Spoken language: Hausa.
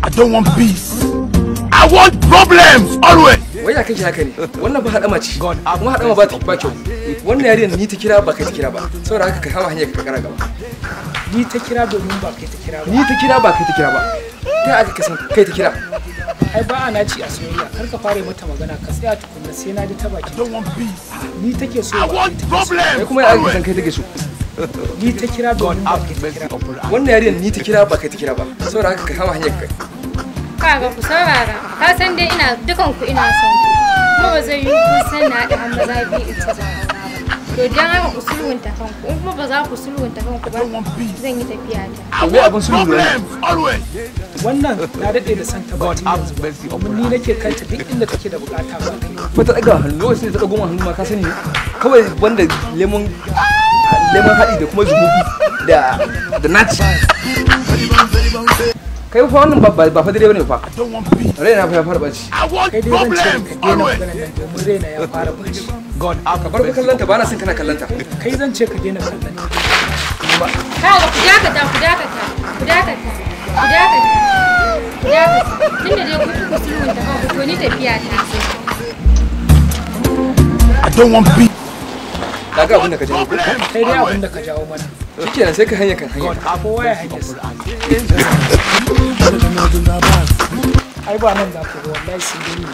I don't want peace. I want problems always. Wai ya kake haka ne? Wannan ba hadama ce. Kuma hadama ba ta ba kyau. Wannan yariyar ni ta kira ba kai ta kira ba. Saboda haka ka kama hanyar ka kara gaba. Ni ta kira domin ba kai ta kira ba. Ni ta kira ba kai ta kira ba. Ta aka kasan kai ta kira. Ai ba ana ci a soyayya. Kar ka fare mata magana ka tsaya tukunna sai na ji ta baki. I don't want peace. Ni take so I ba. want problems. Kai kuma ya aka kasan kai take so. Ni ta kira domin ba kai ta kira ba. Wannan yariyar ni ta kira ba kai ta kira ba. Saboda haka ka kama hanyar ka. Kaga ku saurara, ka san dai ina dukan ku ina son ku. Kuma ba zai yi kun san na da an maza bi in ci zama ba. To dan haka ku sulhunta kanku, in kuma ba za ku sulhunta kanku ba, zan yi tafiya ta. I want problems always. Wannan na dade da santa ba tun yanzu. Domin ni nake kanta duk inda take da bukata ba kai. Ko ta daga hannu sai ta dago hannu ma ka sani kawai wanda lemon haɗi da kuma zunubi da naci. Kai fa wannan ba fa dare bane fa. I don't want peace. Raina fa ya fara baci. I want Kai dai zan ce ka problems daina always. maganar nan domin raina ya fara baci. Ka bar ka kallanta ba na son kana kallanta. Kai zan ce ka daina kallon. Kaga ku dakata, ku dakata, ku dakata, ku dakata, ku dakata. Tunda dai ku sulhunta kanku to ni tafiya ta sai. I don't want peace. Kaga abin da ka jawo. Kai dai abin da ka jawo mana. Shikenan sai ka hanya kan hanya. Kowa ya hanyar sa. Ai ba nan za ku ga wallahi sun gani.